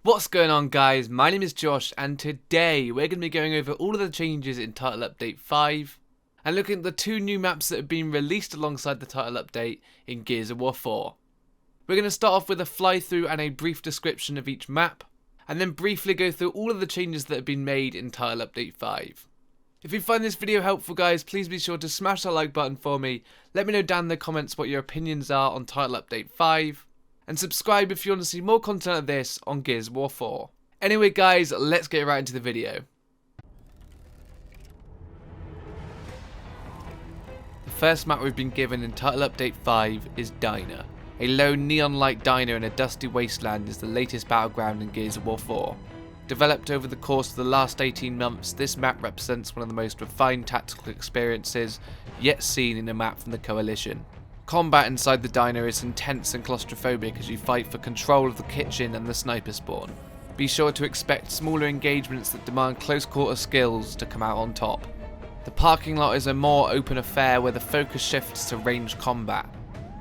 What's going on, guys? My name is Josh and today we're going to be going over all of the changes in Title Update 5 and looking at the two new maps that have been released alongside the Title Update in Gears of War 4. We're going to start off with a fly through and a brief description of each map and then briefly go through all of the changes that have been made in Title Update 5. If you find this video helpful, guys, please be sure to smash that like button for me. Let me know down in the comments what your opinions are on Title Update 5. And subscribe if you want to see more content of this on Gears of War 4. Anyway, guys, let's get right into the video. The first map we've been given in Title Update 5 is Dinah. A lone neon light diner in a dusty wasteland is the latest battleground in Gears of War 4. Developed over the course of the last 18 months, this map represents one of the most refined tactical experiences yet seen in a map from the Coalition. Combat inside the diner is intense and claustrophobic as you fight for control of the kitchen and the sniper spawn. Be sure to expect smaller engagements that demand close quarter skills to come out on top. The parking lot is a more open affair where the focus shifts to ranged combat.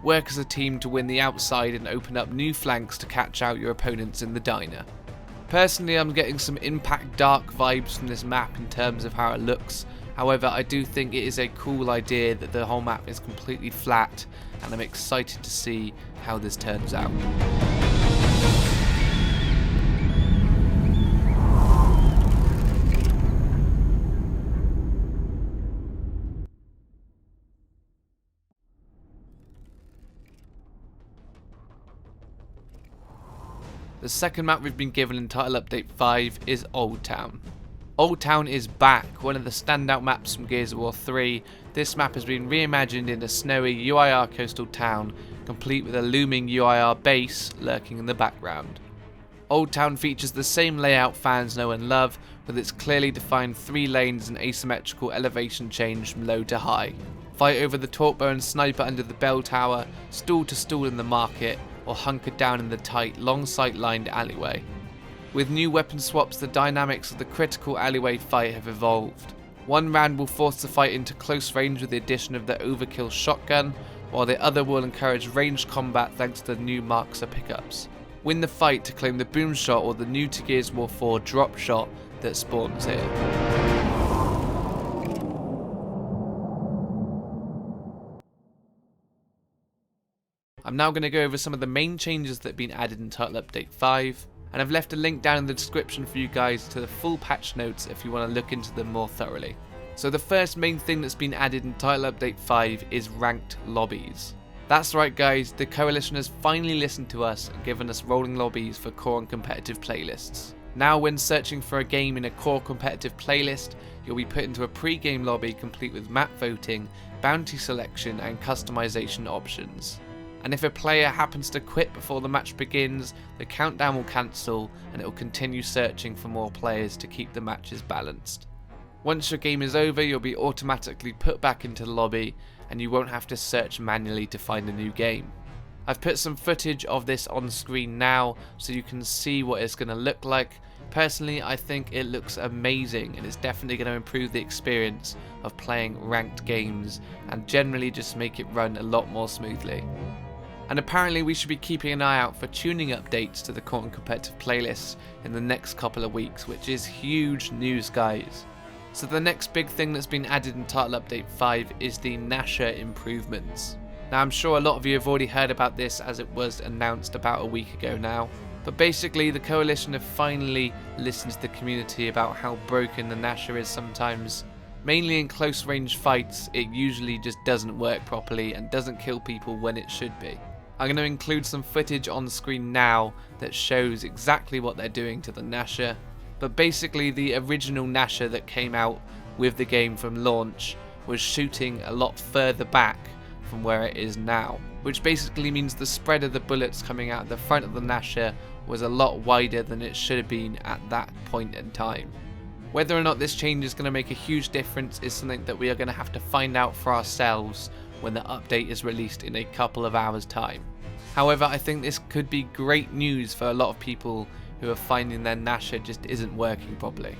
Work as a team to win the outside and open up new flanks to catch out your opponents in the diner. Personally, I'm getting some Impact Dark vibes from this map in terms of how it looks. However, I do think it is a cool idea that the whole map is completely flat, and I'm excited to see how this turns out. The second map we've been given in Title Update 5 is Old Town. Old Town is back, one of the standout maps from Gears of War 3. This map has been reimagined in a snowy UIR coastal town, complete with a looming UIR base lurking in the background. Old Town features the same layout fans know and love, with its clearly defined 3 lanes and asymmetrical elevation change from low to high. Fight over the torpor and sniper under the bell tower, stall to stall in the market, or hunker down in the tight, long sight-lined alleyway. With new weapon swaps, the dynamics of the critical alleyway fight have evolved. One round will force the fight into close range with the addition of the overkill shotgun, while the other will encourage ranged combat thanks to the new Markser pickups. Win the fight to claim the boom shot or the new to Gears of War 4 drop shot that spawns here. I'm now going to go over some of the main changes that have been added in Title Update 5. And I've left a link down in the description for you guys to the full patch notes if you want to look into them more thoroughly. So the first main thing that's been added in Title Update 5 is ranked lobbies. That's right, guys, the Coalition has finally listened to us and given us rolling lobbies for core and competitive playlists. Now when searching for a game in a core competitive playlist, you'll be put into a pre-game lobby complete with map voting, bounty selection and customization options. And if a player happens to quit before the match begins, the countdown will cancel and it will continue searching for more players to keep the matches balanced. Once your game is over, you'll be automatically put back into the lobby and you won't have to search manually to find a new game. I've put some footage of this on screen now so you can see what it's going to look like. Personally, I think it looks amazing and it's definitely going to improve the experience of playing ranked games and generally just make it run a lot more smoothly. And apparently we should be keeping an eye out for tuning updates to the core and competitive playlists in the next couple of weeks, which is huge news, guys. So the next big thing that's been added in Title Update 5 is the Gnasher improvements. Now I'm sure a lot of you have already heard about this as it was announced about a week ago now. But basically the Coalition have finally listened to the community about how broken the Gnasher is sometimes. Mainly in close range fights, it usually just doesn't work properly and doesn't kill people when it should be. I'm going to include some footage on the screen now that shows exactly what they're doing to the Gnasher. But basically the original Gnasher that came out with the game from launch was shooting a lot further back from where it is now. Which basically means the spread of the bullets coming out the front of the Gnasher was a lot wider than it should have been at that point in time. Whether or not this change is going to make a huge difference is something that we are going to have to find out for ourselves when the update is released in a couple of hours time. However, I think this could be great news for a lot of people who are finding their Gnasher just isn't working properly.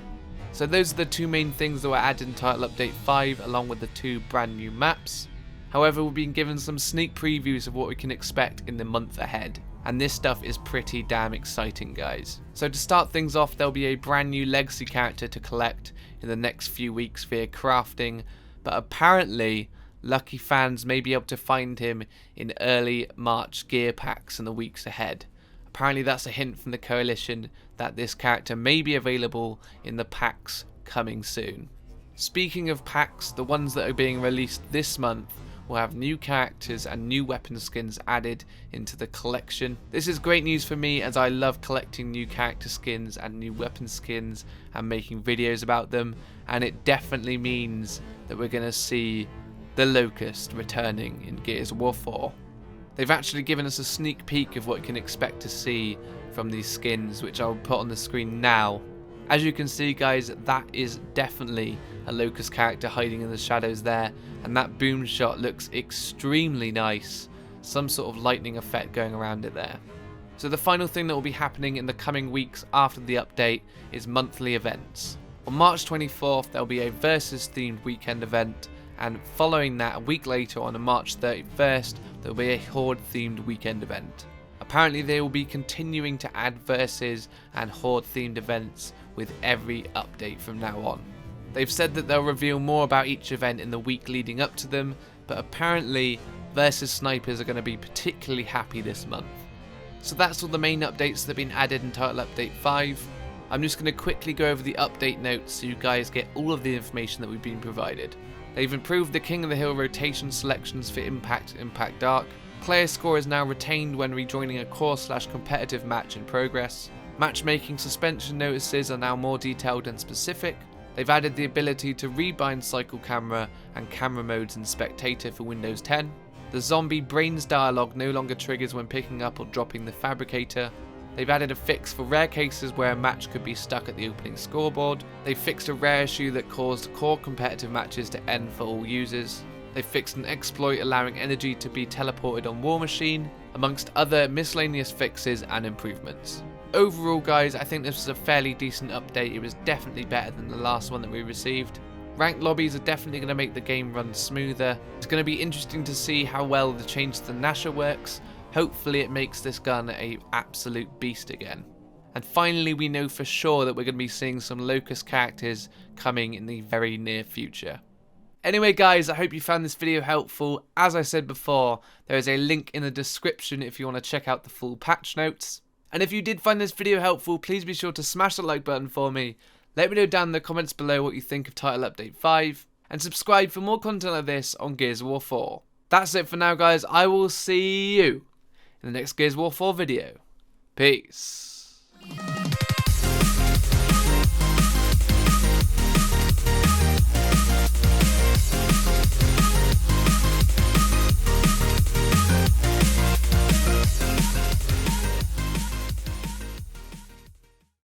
So those are the two main things that were added in Title Update 5 along with the 2 brand new maps. However, we've been given some sneak previews of what we can expect in the month ahead. and this stuff is pretty damn exciting, guys. So to start things off, there'll be a brand new legacy character to collect in the next few weeks via crafting, but apparently lucky fans may be able to find him in early March gear packs in the weeks ahead. Apparently that's a hint from the coalition that this character may be available in the packs coming soon. Speaking of packs, the ones that are being released this month will have new characters and new weapon skins added into the collection. This is great news for me, as I love collecting new character skins and new weapon skins and making videos about them, and it definitely means that we're going to see the Locust returning in Gears of War 4. They've actually given us a sneak peek of what you can expect to see from these skins, which I'll put on the screen now. As you can see, guys, that is definitely a Locust character hiding in the shadows there, and that boom shot looks extremely nice. Some sort of lightning effect going around it there. So the final thing that will be happening in the coming weeks after the update is monthly events. On March 24th there will be a Versus themed weekend event, and following that, a week later on March 31st, there will be a Horde themed weekend event. Apparently they will be continuing to add Versus and Horde themed events with every update from now on. They've said that they'll reveal more about each event in the week leading up to them, but apparently Versus snipers are going to be particularly happy this month. So that's all the main updates that have been added in Title Update 5. I'm just going to quickly go over the update notes so you guys get all of the information that we've been provided. They've improved the King of the Hill rotation selections for Impact, Impact Dark. Player score is now retained when rejoining a core/competitive match in progress. Matchmaking suspension notices are now more detailed and specific. They've added the ability to rebind cycle camera and camera modes in Spectator for Windows 10. The zombie brains dialogue no longer triggers when picking up or dropping the Fabricator. They've added a fix for rare cases where a match could be stuck at the opening scoreboard. They've fixed a rare issue that caused core competitive matches to end for all users. They've fixed an exploit allowing energy to be teleported on War Machine, amongst other miscellaneous fixes and improvements. Overall, guys, I think this was a fairly decent update. It was definitely better than the last one that we received. Ranked lobbies are definitely going to make the game run smoother. It's going to be interesting to see how well the change to the Gnasher works. Hopefully it makes this gun an absolute beast again. And finally, we know for sure that we're going to be seeing some Locust characters coming in the very near future. Anyway, guys, I hope you found this video helpful. As I said before, there is a link in the description if you want to check out the full patch notes. And if you did find this video helpful, please be sure to smash the like button for me. Let me know down in the comments below what you think of Title Update 5. And subscribe for more content like this on Gears of War 4. That's it for now, guys. I will see you in the next Gears of War 4 video. Peace.